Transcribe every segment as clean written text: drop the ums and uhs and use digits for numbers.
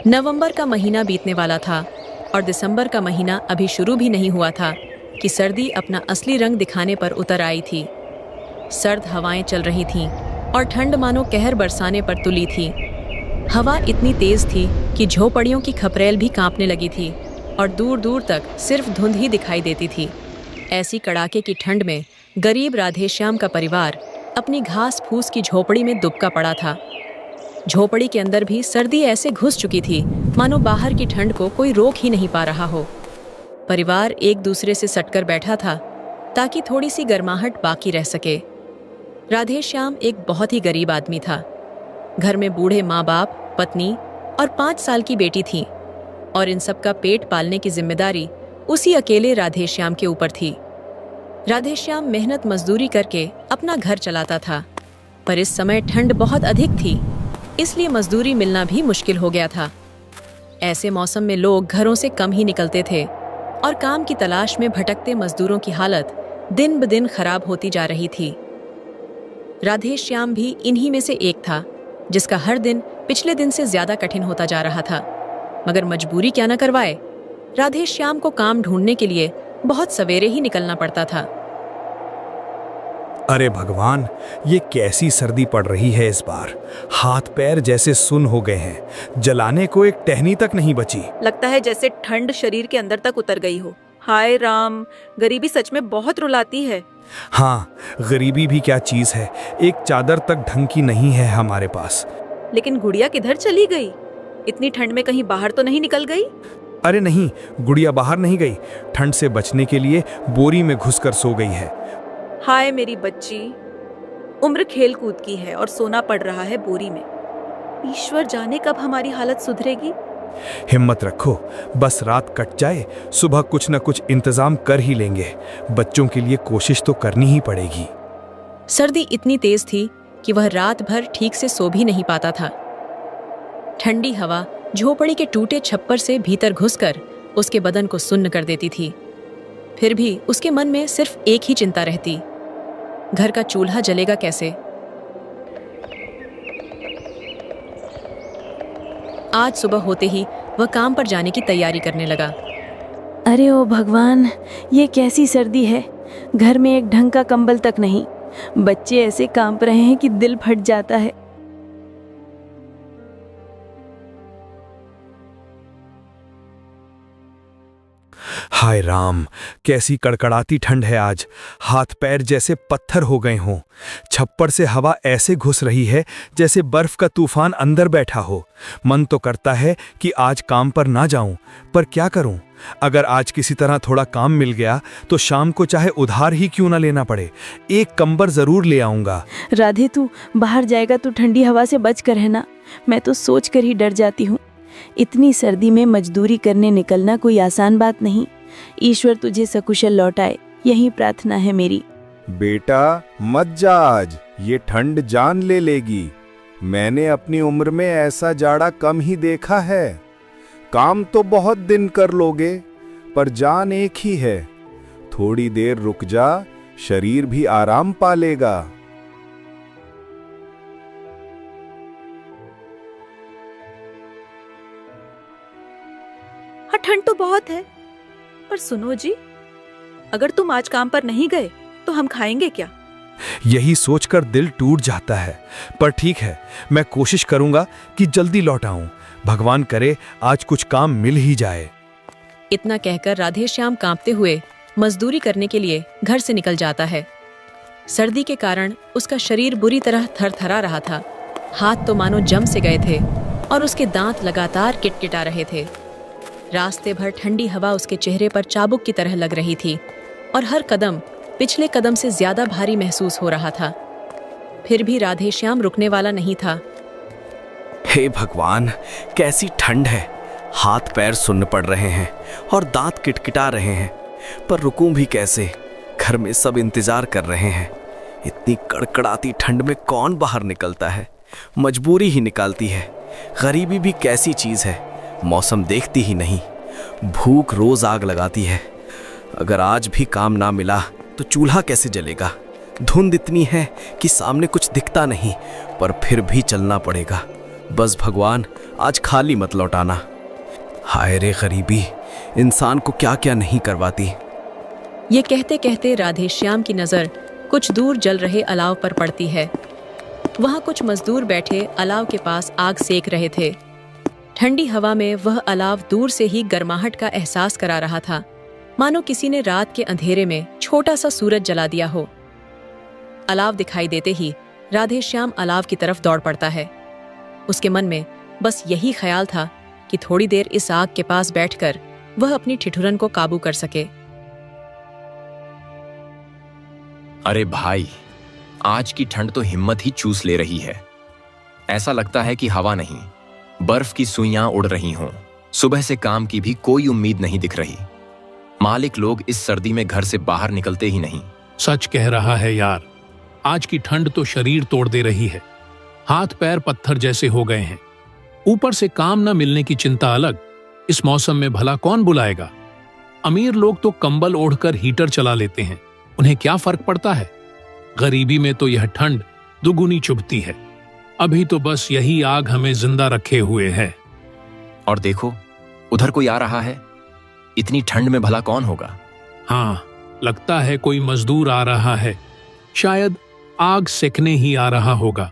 नवंबर का महीना बीतने वाला था और दिसंबर का महीना अभी शुरू भी नहीं हुआ था कि सर्दी अपना असली रंग दिखाने पर उतर आई थी। सर्द हवाएं चल रही थीं और ठंड मानो कहर बरसाने पर तुली थी। हवा इतनी तेज थी कि झोपड़ियों की खपरेल भी कांपने लगी थी और दूर दूर तक सिर्फ धुंध ही दिखाई देती थी। ऐसी कड़ाके की ठंड में गरीब राधेश्याम का परिवार अपनी घास फूस की झोपड़ी में दुबका पड़ा था। झोपड़ी के अंदर भी सर्दी ऐसे घुस चुकी थी मानो बाहर की ठंड को कोई रोक ही नहीं पा रहा हो। परिवार एक दूसरे से सटकर बैठा था ताकि थोड़ी सी गर्माहट बाकी रह सके। राधेश्याम एक बहुत ही गरीब आदमी था। घर में बूढ़े माँ बाप, पत्नी और 5 साल की बेटी थी और इन सब का पेट पालने की जिम्मेदारी उसी अकेले राधेश्याम के ऊपर थी। राधेश्याम मेहनत मजदूरी करके अपना घर चलाता था, पर इस समय ठंड बहुत अधिक थी, इसलिए मजदूरी मिलना भी मुश्किल हो गया था। ऐसे मौसम में लोग घरों से कम ही निकलते थे और काम की तलाश में भटकते मजदूरों की हालत दिन ब दिन खराब होती जा रही थी। राधेश्याम भी इन्हीं में से एक था जिसका हर दिन पिछले दिन से ज्यादा कठिन होता जा रहा था। मगर मजबूरी क्या न करवाए, राधेश्याम को काम ढूंढने के लिए बहुत सवेरे ही निकलना पड़ता था। अरे भगवान, ये कैसी सर्दी पड़ रही है इस बार। हाथ पैर जैसे सुन हो गए हैं, जलाने को एक टहनी तक नहीं बची। लगता है जैसे ठंड शरीर के अंदर तक उतर गई हो। हाय राम, गरीबी सच में बहुत रुलाती है। हाँ, गरीबी भी क्या चीज है, एक चादर तक ढंग की नहीं है हमारे पास। लेकिन गुड़िया किधर चली गई? इतनी ठंड में कहीं बाहर तो नहीं निकल गई? अरे नहीं, गुड़िया बाहर नहीं गई, ठंड से बचने के लिए बोरी में घुसकर सो गई है। हाय मेरी बच्ची, उम्र खेल कूद की है और सोना पड़ रहा है बोरी में। ईश्वर जाने कब हमारी हालत सुधरेगी। हिम्मत रखो, बस रात कट जाए, सुबह कुछ न कुछ इंतजाम कर ही लेंगे। बच्चों के लिए कोशिश तो करनी ही पड़ेगी। सर्दी इतनी तेज थी कि वह रात भर ठीक से सो भी नहीं पाता था। ठंडी हवा झोपड़ी के टूटे छप्पर से भीतर घुसकर उसके बदन को सुन्न कर देती थी। फिर भी उसके मन में सिर्फ एक ही चिंता रहती, घर का चूल्हा जलेगा कैसे। आज सुबह होते ही वह काम पर जाने की तैयारी करने लगा। अरे ओ भगवान, ये कैसी सर्दी है। घर में एक ढंग का कंबल तक नहीं। बच्चे ऐसे कांप रहे हैं कि दिल फट जाता है। हाय राम, कैसी कड़कड़ाती ठंड है आज। हाथ पैर जैसे पत्थर हो गए हों। छप्पर से हवा ऐसे घुस रही है जैसे बर्फ का तूफान अंदर बैठा हो। मन तो करता है कि आज काम पर ना जाऊं, पर क्या करूं। अगर आज किसी तरह थोड़ा काम मिल गया तो शाम को चाहे उधार ही क्यों ना लेना पड़े, एक कंबल जरूर ले आऊंगा। राधे, तू बाहर जाएगा तो ठंडी हवा से बच कर रहना। मैं तो सोच कर ही डर जाती हूँ। इतनी सर्दी में मजदूरी करने निकलना कोई आसान बात नहीं। ईश्वर तुझे सकुशल लौटाए, यही प्रार्थना है मेरी। बेटा मत जा आज, ये ठंड जान ले लेगी। मैंने अपनी उम्र में ऐसा जाड़ा कम ही देखा है। काम तो बहुत दिन कर लोगे, पर जान एक ही है। थोड़ी देर रुक जा, शरीर भी आराम पा लेगा। हाँ, ठंड तो बहुत है, पर सुनो जी, अगर तुम आज काम पर नहीं गए तो हम खाएंगे क्या? यही सोचकर दिल टूट जाता है, पर ठीक है, मैं कोशिश करूंगा कि जल्दी लौट आऊं। भगवान करे आज कुछ काम मिल ही जाए। इतना कहकर राधेश्याम कांपते हुए मजदूरी करने के लिए घर से निकल जाता है। सर्दी के कारण उसका शरीर बुरी तरह थरथरा रहा था। हाथ तो मानो जम से गए थे और उसके दांत लगातार किटकिटा रहे थे। रास्ते भर ठंडी हवा उसके चेहरे पर चाबुक की तरह लग रही थी और हर कदम पिछले कदम से ज्यादा भारी महसूस हो रहा था। फिर भी राधेश्याम रुकने वाला नहीं था। हे भगवान, कैसी ठंड है। हाथ पैर सुन्न पड़ रहे हैं और दांत किटकिटा रहे हैं, पर रुकूं भी कैसे। घर में सब इंतजार कर रहे हैं। इतनी कड़कड़ाती ठंड में कौन बाहर निकलता है, मजबूरी ही निकालती है। गरीबी भी कैसी चीज है, मौसम देखती ही नहीं। भूख रोज आग लगाती है। अगर आज भी काम ना मिला तो चूल्हा कैसे जलेगा। धुंध इतनी है कि सामने कुछ दिखता नहीं, पर फिर भी चलना पड़ेगा। बस भगवान आज खाली मत लौटाना। हाय रे गरीबी, इंसान को क्या क्या नहीं करवाती। ये कहते कहते राधेश्याम की नज़र कुछ दूर जल रहे अलाव पर पड़ती है। वहाँ कुछ मजदूर बैठे अलाव के पास आग सेक रहे थे। ठंडी हवा में वह अलाव दूर से ही गर्माहट का एहसास करा रहा था, मानो किसी ने रात के अंधेरे में छोटा सा सूरज जला दिया हो। अलाव दिखाई देते ही राधेश्याम अलाव की तरफ दौड़ पड़ता है। उसके मन में बस यही ख्याल था कि थोड़ी देर इस आग के पास बैठकर वह अपनी ठिठुरन को काबू कर सके। अरे भाई, आज की ठंड तो हिम्मत ही चूस ले रही है। ऐसा लगता है कि हवा नहीं, बर्फ की सुइयां उड़ रही हों। सुबह से काम की भी कोई उम्मीद नहीं दिख रही। मालिक लोग इस सर्दी में घर से बाहर निकलते ही नहीं। सच कह रहा है यार, आज की ठंड तो शरीर तोड़ दे रही है। हाथ पैर पत्थर जैसे हो गए हैं। ऊपर से काम न मिलने की चिंता अलग। इस मौसम में भला कौन बुलाएगा। अमीर लोग तो कंबल ओढ़कर हीटर चला लेते हैं, उन्हें क्या फर्क पड़ता है। गरीबी में तो यह ठंड दुगुनी चुभती है। अभी तो बस यही आग हमें जिंदा रखे हुए है। और देखो, उधर कोई आ रहा है। इतनी ठंड में भला कौन होगा। हाँ, लगता है कोई मजदूर आ रहा है। शायद आग सेकने ही आ रहा होगा।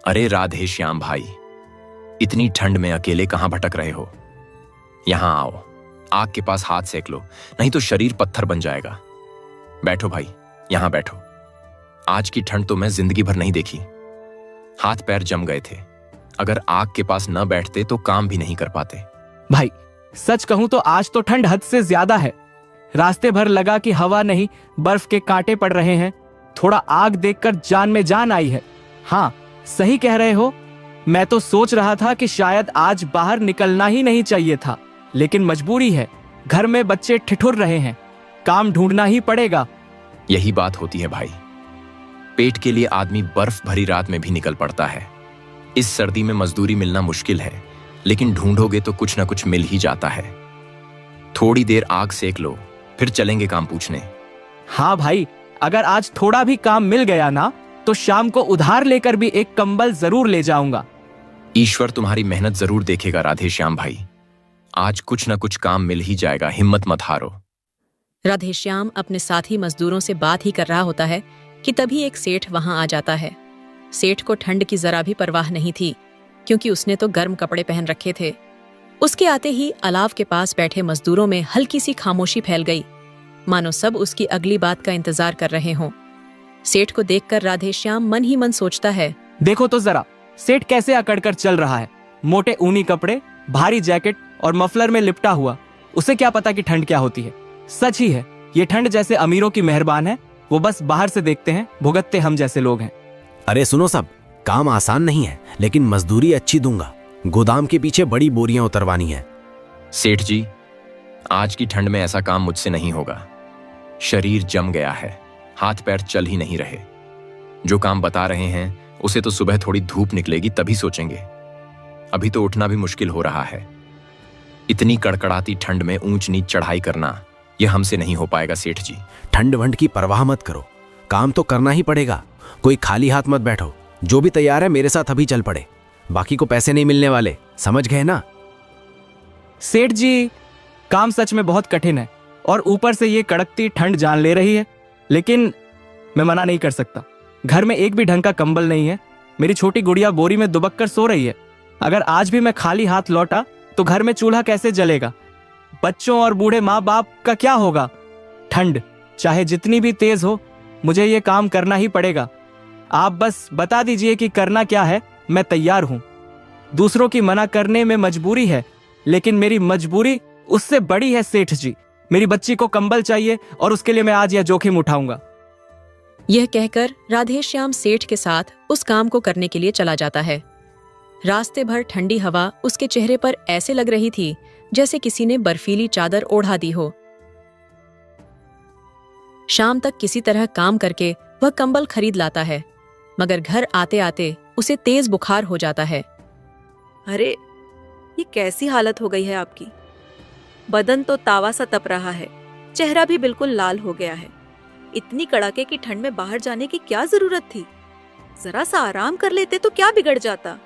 अरे राधेश्याम भाई, इतनी ठंड में अकेले कहां भटक रहे हो। यहां आओ, आग के पास हाथ सेक लो, नहीं तो शरीर पत्थर बन जाएगा। बैठो भाई, यहां बैठो। आज की ठंड तो मैं जिंदगी भर नहीं देखी। हाथ पैर जम गए थे। अगर आग के पास न बैठते तो काम भी नहीं कर पाते। भाई सच कहूं तो आज तो ठंड हद से ज्यादा है। रास्ते भर लगा कि हवा नहीं, बर्फ के कांटे पड़ रहे हैं। थोड़ा आग देखकर जान में जान आई है। हाँ, सही कह रहे हो। मैं तो सोच रहा था कि शायद आज बाहर निकलना ही नहीं चाहिए था, लेकिन मजबूरी है। घर में बच्चे ठिठुर रहे हैं, काम ढूंढना ही पड़ेगा। यही बात होती है भाई। पेट के लिए आदमी बर्फ भरी रात में भी निकल पड़ता है। इस सर्दी में मजदूरी मिलना मुश्किल है, लेकिन ढूंढोगे तो कुछ ना कुछ मिल ही जाता है। थोड़ी देर आग सेक लो, फिर चलेंगे काम पूछने। हाँ भाई, अगर आज थोड़ा भी काम मिल गया ना, तो शाम को उधार लेकर भी एक कंबल जरूर ले जाऊंगा। ईश्वर तुम्हारी मेहनत जरूर देखेगा राधेश्याम भाई। आज कुछ ना कुछ काम मिल ही जाएगा, हिम्मत मत हारो। राधेश्याम अपने साथी मजदूरों से बात ही कर रहा होता है कि तभी एक सेठ वहां आ जाता है। सेठ को ठंड की जरा भी परवाह नहीं थी, क्योंकि उसने तो गर्म कपड़े पहन रखे थे। उसके आते ही अलाव के पास बैठे मजदूरों में हल्की सी खामोशी फैल गई, मानो सब उसकी अगली बात का इंतजार कर रहे हों। सेठ को देखकर राधेश्याम मन ही मन सोचता है, देखो तो जरा, सेठ कैसे अकड़कर चल रहा है। मोटे ऊनी कपड़े, भारी जैकेट और मफलर में लिपटा हुआ। उसे क्या पता कि ठंड क्या होती है। सच ही है, ये ठंड जैसे अमीरों की मेहरबान है। वो बस बाहर से देखते हैं, भुगतते हम जैसे लोग हैं। अरे सुनो सब, काम आसान नहीं है, लेकिन मजदूरी अच्छी दूंगा। गोदाम के पीछे बड़ी बोरियां उतरवानी है। सेठ जी, आज की ठंड में ऐसा काम मुझसे नहीं होगा। शरीर जम गया है, हाथ पैर चल ही नहीं रहे। जो काम बता रहे हैं उसे तो सुबह थोड़ी धूप निकलेगी तभी सोचेंगे। अभी तो उठना भी मुश्किल हो रहा है। इतनी कड़कड़ाती ठंड में ऊंच नीच चढ़ाई करना यह हमसे नहीं हो पाएगा सेठ जी। ठंड वंड की परवाह मत करो, काम तो करना ही पड़ेगा। कोई खाली हाथ मत बैठो। जो भी तैयार है मेरे साथ अभी चल पड़े। बाकी को पैसे नहीं मिलने वाले, समझ गए ना। सेठ जी, काम सच में बहुत कठिन है और ऊपर से ये कड़कती ठंड जान ले रही है, लेकिन मैं मना नहीं कर सकता। घर में एक भी ढंग का कंबल नहीं है। मेरी छोटी गुड़िया बोरी में दुबक कर सो रही है। अगर आज भी मैं खाली हाथ लौटा तो घर में चूल्हा कैसे जलेगा। बच्चों और बूढ़े माँ बाप का क्या होगा। ठंड चाहे जितनी भी तेज हो, मुझे ये काम करना ही पड़ेगा। आप बस बता दीजिए कि करना क्या है, मैं तैयार हूं। दूसरों की मना करने में मजबूरी है, लेकिन मेरी मजबूरी उससे बड़ी है सेठ जी। मेरी बच्ची को कंबल चाहिए और उसके लिए मैं आज यह जोखिम उठाऊंगा। यह कहकर राधेश्याम सेठ के साथ उस काम को करने के लिए चला जाता है। रास्ते भर ठंडी हवा उसके चेहरे पर ऐसे लग रही थी जैसे किसी ने बर्फीली चादर ओढ़ा दी हो। शाम तक किसी तरह काम करके वह कंबल खरीद लाता है, मगर घर आते आते उसे तेज बुखार हो जाता है। अरे, ये कैसी हालत हो गई है आपकी। बदन तो तावा सा तप रहा है, चेहरा भी बिल्कुल लाल हो गया है। इतनी कड़ाके की ठंड में बाहर जाने की क्या जरूरत थी। जरा सा आराम कर लेते तो क्या बिगड़ जाता।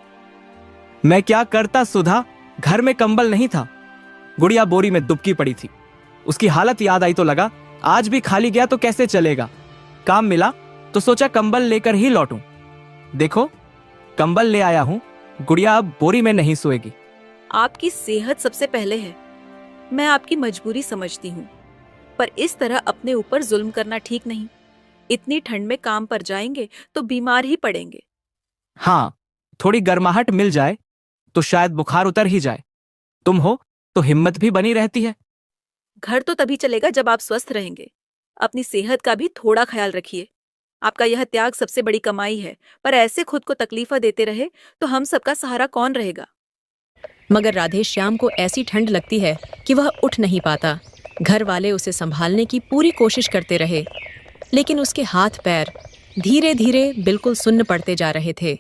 मैं क्या करता सुधा, घर में कंबल नहीं था। गुड़िया बोरी में दुबकी पड़ी थी। उसकी हालत याद आई तो लगा आज भी खाली गया तो कैसे चलेगा। काम मिला तो सोचा कंबल लेकर ही लौटूं। देखो कंबल ले आया हूं। गुड़िया अब बोरी में नहीं सोएगी। आपकी सेहत सबसे पहले है। मैं आपकी मजबूरी समझती हूँ, पर इस तरह अपने ऊपर जुल्म करना ठीक नहीं। इतनी ठंड में काम पर जाएंगे तो बीमार ही पड़ेंगे। हाँ, थोड़ी गर्माहट मिल जाए तो शायद बुखार उतर ही जाए। तुम हो तो हिम्मत भी बनी रहती है। घर तो तभी चलेगा जब आप स्वस्थ रहेंगे। अपनी सेहत का भी थोड़ा ख्याल रखिए। आपका यह त्याग सबसे बड़ी कमाई है, पर ऐसे खुद को तकलीफा देते रहे तो हम सबका सहारा कौन रहेगा। मगर राधेश्याम को ऐसी ठंड लगती है कि वह उठ नहीं पाता। घर वाले उसे संभालने की पूरी कोशिश करते रहे, लेकिन उसके हाथ पैर धीरे धीरे बिल्कुल सुन्न पड़ते जा रहे थे।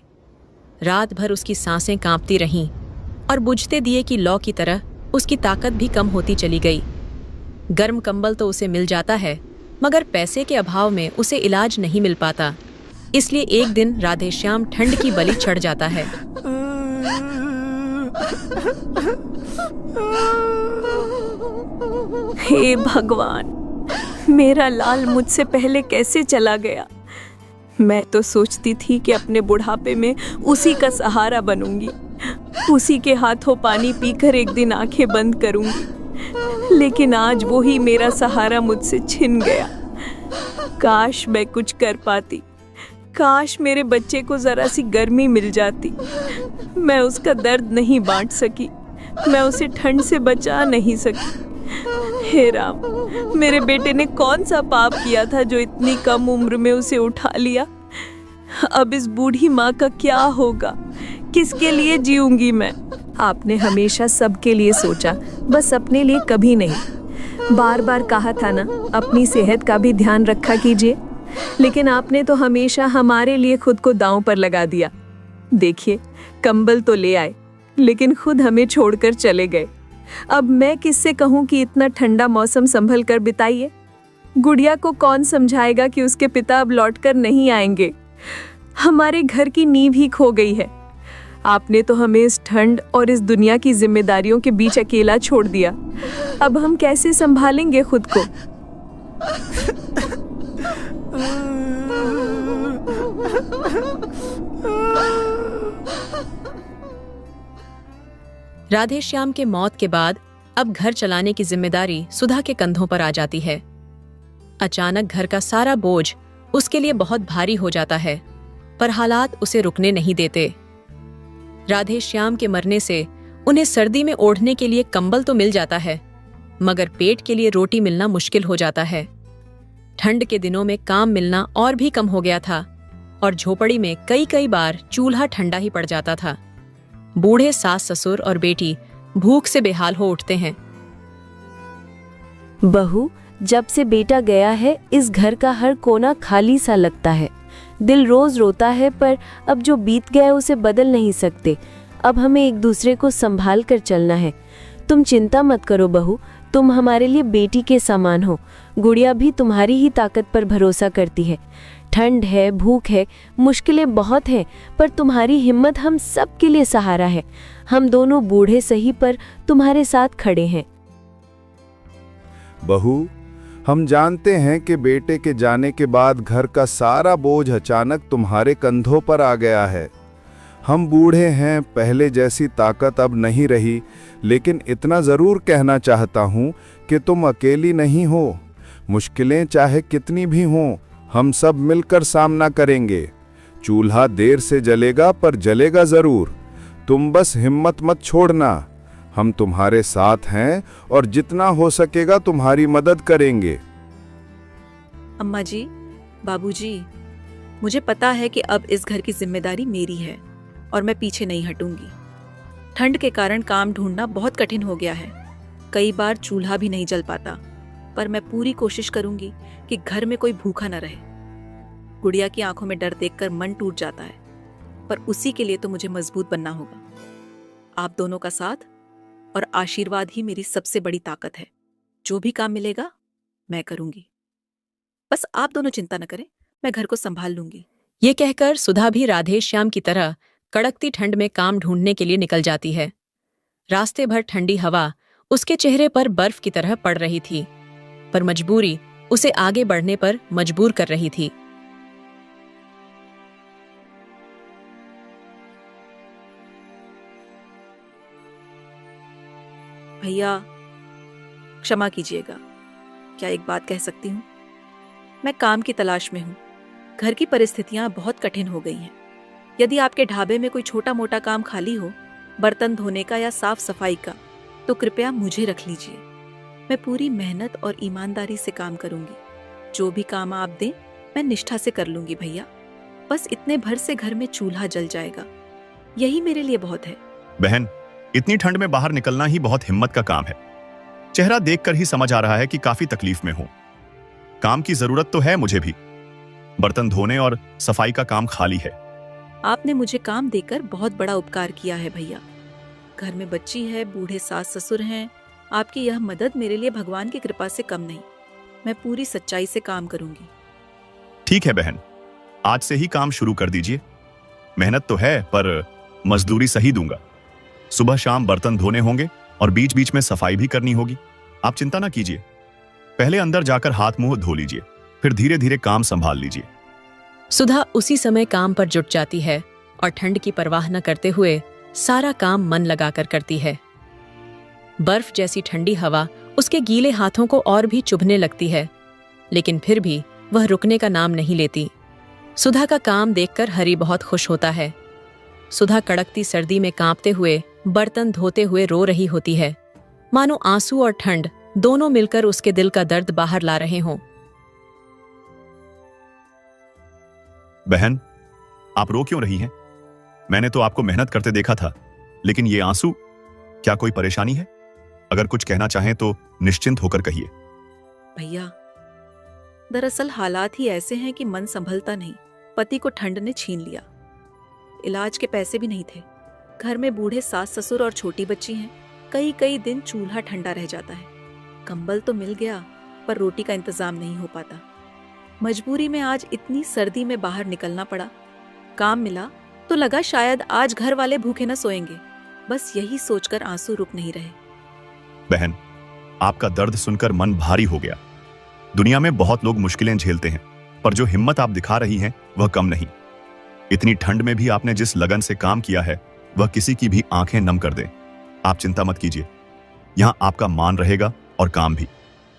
रात भर उसकी सांसें कांपती रहीं और बुझते दिए की लौ की तरह उसकी ताकत भी कम होती चली गई। गर्म कंबल तो उसे मिल जाता है, मगर पैसे के अभाव में उसे इलाज नहीं मिल पाता। इसलिए एक दिन राधेश्याम ठंड की बलि चढ़ जाता है। हे भगवान, मेरा लाल मुझसे पहले कैसे चला गया। मैं तो सोचती थी कि अपने बुढ़ापे में उसी का सहारा बनूंगी, उसी के हाथों पानी पीकर एक दिन आंखें बंद करूंगी, लेकिन आज वो ही मेरा सहारा मुझसे छिन गया। काश मैं कुछ कर पाती, काश मेरे बच्चे को जरा सी गर्मी मिल जाती। मैं उसका दर्द नहीं बांट सकी, मैं उसे ठंड से बचा नहीं सकी। हे राम, मेरे बेटे ने कौन सा पाप किया था जो इतनी कम उम्र में उसे उठा लिया। अब इस बूढ़ी माँ का क्या होगा, किसके लिए जीऊंगी मैं। आपने हमेशा सबके लिए सोचा, बस अपने लिए कभी नहीं। बार बार कहा था ना, अपनी सेहत का भी ध्यान रखा कीजिए, लेकिन आपने तो हमेशा हमारे लिए खुद को दांव पर लगा दिया। देखिए, कंबल तो ले आए, लेकिन खुद हमें छोड़कर चले गए। अब मैं किससे कहूँ कि इतना ठंडा मौसम संभल कर बिताइए। गुड़िया को कौन समझाएगा कि उसके पिता अब लौटकर नहीं आएंगे। हमारे घर की नींव ही खो गई है। आपने तो हमें इस ठंड और इस दुनिया की जिम्मेदारियों के बीच अकेला छोड़ दिया। अब हम कैसे संभालेंगे खुद को। राधेश्याम के मौत के बाद अब घर चलाने की जिम्मेदारी सुधा के कंधों पर आ जाती है। अचानक घर का सारा बोझ उसके लिए बहुत भारी हो जाता है, पर हालात उसे रुकने नहीं देते। राधेश्याम के मरने से उन्हें सर्दी में ओढ़ने के लिए कंबल तो मिल जाता है, मगर पेट के लिए रोटी मिलना मुश्किल हो जाता है। ठंड के दिनों में काम मिलना और भी कम हो गया था और झोपड़ी में कई बार चूल्हा ठंडा ही पड़ जाता था। बूढ़े सास ससुर और बेटी भूख से बेहाल हो उठते हैं। बहू, जब से बेटा गया है इस घर का हर कोना खाली सा लगता है। दिल रोज रोता है, पर अब जो बीत गया है उसे बदल नहीं सकते। अब हमें एक दूसरे को संभाल कर चलना है। तुम चिंता मत करो बहू, तुम हमारे लिए बेटी के समान हो। गुड़िया भी तुम्हारी ही ताकत पर भरोसा करती है। ठंड है, भूख है, मुश्किलें बहुत हैं, पर तुम्हारी हिम्मत हम सब के लिए सहारा है। हम दोनों बूढ़े सही पर तुम्हारे साथ खड़े हैं। बहू, हम जानते हैं कि बेटे के जाने के बाद घर का सारा बोझ अचानक तुम्हारे कंधों पर आ गया है। हम बूढ़े हैं, पहले जैसी ताकत अब नहीं रही, लेकिन इतना ज़रूर कहना चाहता हूँ कि तुम अकेली नहीं हो। मुश्किलें चाहे कितनी भी हों, हम सब मिलकर सामना करेंगे। चूल्हा देर से जलेगा, पर जलेगा ज़रूर। तुम बस हिम्मत मत छोड़ना। हम तुम्हारे साथ हैं और जितना हो सकेगा तुम्हारी मदद करेंगे। अम्मा जी, बाबूजी, मुझे पता है कि अब इस घर की जिम्मेदारी मेरी है और मैं पीछे नहीं हटूंगी। ठंड के कारण काम ढूंढना बहुत कठिन हो गया है। कई बार चूल्हा भी नहीं जल पाता, पर मैं पूरी कोशिश करूंगी कि घर में कोई भूखा न रहे। गुड़िया की आंखों में डर देखकर मन टूट जाता है, पर उसी के लिए तो मुझे मजबूत बनना होगा। आप दोनों का साथ और आशीर्वाद ही मेरी सबसे बड़ी ताकत है। जो भी काम मिलेगा मैं करूंगी। बस आप दोनों चिंता न करें, मैं घर को संभाल लूंगी। ये कहकर सुधा भी राधेश्याम की तरह कड़कती ठंड में काम ढूंढने के लिए निकल जाती है। रास्ते भर ठंडी हवा उसके चेहरे पर बर्फ की तरह पड़ रही थी, पर मजबूरी उसे आगे बढ़ने पर मजबूर कर रही थी। भैया क्षमा कीजिएगा, क्या एक बात कह सकती हूँ? मैं काम की तलाश में हूँ। घर की परिस्थितियाँ बहुत कठिन हो गई हैं। यदि आपके ढाबे में कोई छोटा मोटा काम खाली हो, बर्तन धोने का या साफ सफाई का, तो कृपया मुझे रख लीजिए। मैं पूरी मेहनत और ईमानदारी से काम करूंगी। जो भी काम आप दें मैं निष्ठा से कर लूंगी भैया। बस इतने भर से घर में चूल्हा जल जाएगा, यही मेरे लिए बहुत है। बहन, इतनी ठंड में बाहर निकलना ही बहुत हिम्मत का काम है। चेहरा देखकर ही समझ आ रहा है कि काफी तकलीफ में हो। काम की जरूरत तो है मुझे भी। बर्तन धोने और सफाई का काम खाली है। आपने मुझे काम देकर बहुत बड़ा उपकार किया है भैया। घर में बच्ची है, बूढ़े सास ससुर हैं। आपकी यह मदद मेरे लिए भगवान की कृपा से कम नहीं। मैं पूरी सच्चाई से काम करूंगी। ठीक है बहन, आज से ही काम शुरू कर दीजिए। मेहनत तो है पर मजदूरी सही दूंगा। सुबह शाम बर्तन धोने होंगे और बीच बीच में सफाई भी करनी होगी। आप चिंता ना कीजिए। पहले अंदर जाकर हाथ मुंह धो लीजिए, फिर धीरे धीरे काम संभाल लीजिए। सुधा उसी समय काम पर जुट जाती है और ठंड की परवाह न करते हुए सारा काम मन लगाकर करती है। बर्फ जैसी ठंडी हवा उसके गीले हाथों को और भी चुभने लगती है, लेकिन फिर भी वह रुकने का नाम नहीं लेती। सुधा का काम देखकर हरि बहुत खुश होता है। सुधा कड़कती सर्दी में कांपते हुए बर्तन धोते हुए रो रही होती है, मानो आंसू और ठंड दोनों मिलकर उसके दिल का दर्द बाहर ला रहे हों। बहन, आप रो क्यों रही हैं? मैंने तो आपको मेहनत करते देखा था, लेकिन ये आंसू, क्या कोई परेशानी है? अगर कुछ कहना चाहें तो निश्चिंत होकर कहिए। भैया, दरअसल हालात ही ऐसे हैं कि मन संभलता नहीं। पति को ठंड ने छीन लिया। इलाज के पैसे भी नहीं थे। घर में बूढ़े सास ससुर और छोटी बच्ची हैं। कई कई दिन चूल्हा ठंडा रह जाता है। कंबल तो मिल गया, पर रोटी का इंतजाम नहीं हो पाता। मजबूरी में आज इतनी सर्दी में बाहर निकलना पड़ा। काम मिला तो लगा शायद आज घर वाले भूखे न सोएंगे। बस यही सोचकर आंसू रुक नहीं रहे। बहन, आपका दर्द सुनकर मन भारी हो गया। दुनिया में बहुत लोग मुश्किलें झेलते हैं, पर जो हिम्मत आप दिखा रही हैं वह कम नहीं। इतनी ठंड में भी आपने जिस लगन से काम किया है वह किसी की भी आंखें नम कर दे। आप चिंता मत कीजिए, यहां आपका मान रहेगा और काम भी।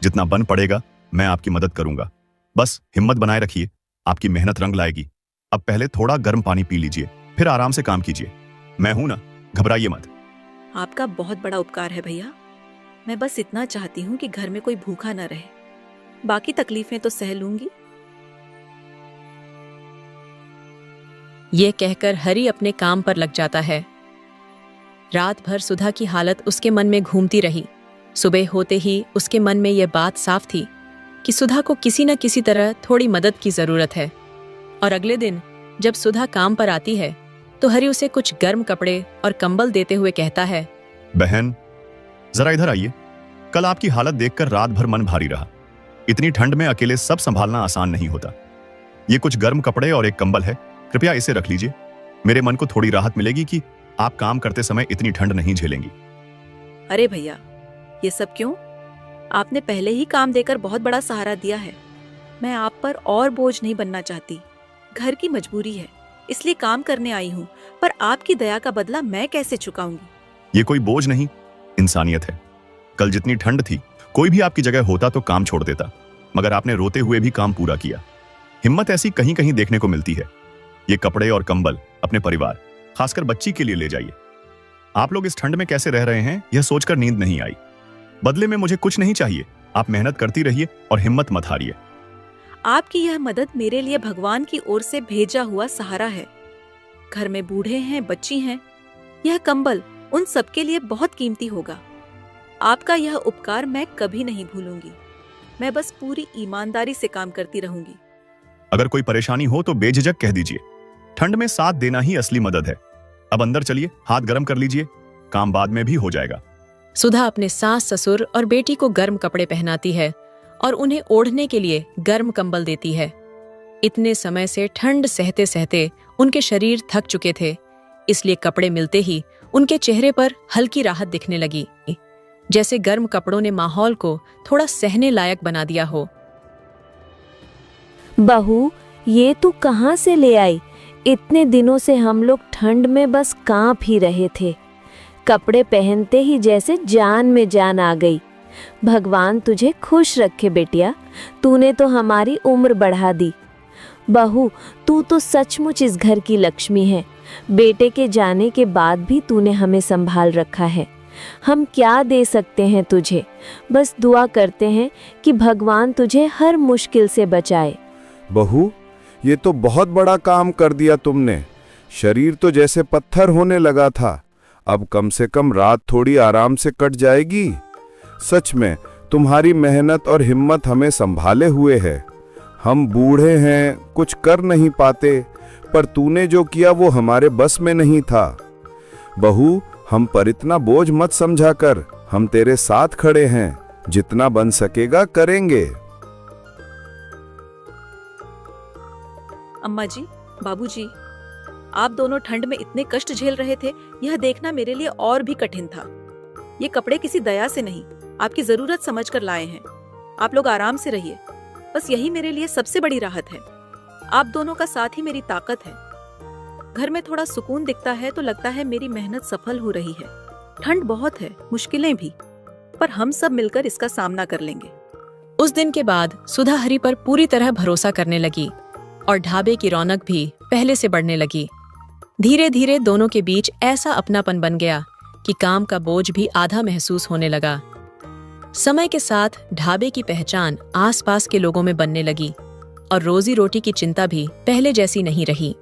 जितना बन पड़ेगा मैं आपकी मदद करूंगा। बस हिम्मत बनाए रखिए, आपकी मेहनत रंग लाएगी। अब पहले थोड़ा गर्म पानी पी लीजिए, फिर आराम से काम कीजिए। मैं हूं ना, घबराइए मत। आपका बहुत बड़ा उपकार है भैया। मैं बस इतना चाहती हूँ कि घर में कोई भूखा न रहे। बाकी तकलीफें तो सह लूंगी। ये कहकर हरि अपने काम पर लग जाता है। रात भर सुधा की हालत उसके मन में घूमती रही। सुबह होते ही उसके मन में यह बात साफ थी कि सुधा को किसी न किसी तरह थोड़ी मदद की जरूरत है। और अगले दिन जब सुधा काम पर आती है तो हरि उसे कुछ गर्म कपड़े और कंबल देते हुए कहता है, बहन, जरा इधर आइए। कल आपकी हालत देखकर रात भर मन भारी रहा। इतनी ठंड में अकेले सब संभालना आसान नहीं होता। ये कुछ गर्म कपड़े और एक कंबल है, कृपया इसे रख लीजिए। मेरे मन को थोड़ी राहत मिलेगी कि आप काम करते समय इतनी ठंड नहीं झेलेंगी। अरे भैया, ये सब क्यों? आपने पहले ही काम देकर बहुत बड़ा सहारा दिया है। मैं आप पर और बोझ नहीं बनना चाहती। घर की मजबूरी है, इसलिए काम करने आई हूँ, पर आपकी दया का बदला मैं कैसे चुकाऊंगी? ये कोई बोझ नहीं, इंसानियत है। कल जितनी ठंड थी, कोई भी आपकी जगह होता तो काम छोड़ देता, मगर आपने रोते हुए भी काम पूरा किया। हिम्मत ऐसी कहीं कहीं देखने को मिलती है। ये कपड़े और कंबल अपने परिवार, खासकर बच्ची के लिए ले जाइए। आप लोग इस ठंड में कैसे रह रहे हैं यह सोचकर नींद नहीं आई। बदले में मुझे कुछ नहीं चाहिए, आप मेहनत करती रहिए और हिम्मत मत हारिए। आपकी यह मदद मेरे लिए भगवान की ओर से भेजा हुआ सहारा है। घर में बूढ़े हैं, बच्ची हैं। यह कंबल उन सबके लिए बहुत कीमती होगा। आपका यह उपकार मैं कभी नहीं भूलूंगी। मैं बस पूरी ईमानदारी से काम करती रहूंगी। अगर कोई परेशानी हो तो बेझिझक कह दीजिए। ठंड में साथ देना ही असली मदद है। अब अंदर चलिए, हाथ गर्म कर लीजिए, काम बाद में भी हो जाएगा। सुधा अपने सास ससुर और बेटी को गर्म कपड़े पहनाती है और उन्हें ओढ़ने के लिए गर्म कंबल देती है। इतने समय से ठंड सहते सहते उनके शरीर थक चुके थे, इसलिए कपड़े मिलते ही उनके चेहरे पर हल्की राहत दिखने लगी, जैसे गर्म कपड़ों ने माहौल को थोड़ा सहने लायक बना दिया हो। बहू, ये तू कहाँ से ले आई? इतने दिनों से हम लोग ठंड में बस कांप ही रहे थे। कपड़े पहनते ही जैसे जान में जान आ गई। भगवान तुझे खुश रखे बेटिया, तूने तो हमारी उम्र बढ़ा दी। बहू, तू तो सचमुच इस घर की लक्ष्मी है। बेटे के जाने के बाद भी तूने हमें संभाल रखा है। हम क्या दे सकते हैं तुझे? बस दुआ करते हैं कि भगवान तुझे हर मुश्किल से बचाए। बहू, ये तो बहुत बड़ा काम कर दिया तुमने। शरीर तो जैसे पत्थर होने लगा था, अब कम से कम रात थोड़ी आराम से कट जाएगी। सच में तुम्हारी मेहनत और हिम्मत हमें संभाले हुए है। हम बूढ़े हैं, कुछ कर नहीं पाते, पर तूने जो किया वो हमारे बस में नहीं था। बहू, हम पर इतना बोझ मत समझा कर, हम तेरे साथ खड़े हैं, जितना बन सकेगा करेंगे। अम्मा जी, बाबूजी, आप दोनों ठंड में इतने कष्ट झेल रहे थे, यह देखना मेरे लिए और भी कठिन था। ये कपड़े किसी दया से नहीं, आपकी जरूरत समझकर लाए हैं। आप लोग आराम से रहिए, बस यही मेरे लिए सबसे बड़ी राहत है। आप दोनों का साथ ही मेरी ताकत है। घर में थोड़ा सुकून दिखता है तो लगता है मेरी मेहनत सफल हो रही है। ठंड बहुत है, मुश्किलें भी, पर हम सब मिलकर इसका सामना कर लेंगे। उस दिन के बाद सुधा हरी पर पूरी तरह भरोसा करने लगी और ढाबे की रौनक भी पहले से बढ़ने लगी। धीरे धीरे दोनों के बीच ऐसा अपनापन बन गया कि काम का बोझ भी आधा महसूस होने लगा। समय के साथ ढाबे की पहचान आसपास के लोगों में बनने लगी और रोजी रोटी की चिंता भी पहले जैसी नहीं रही।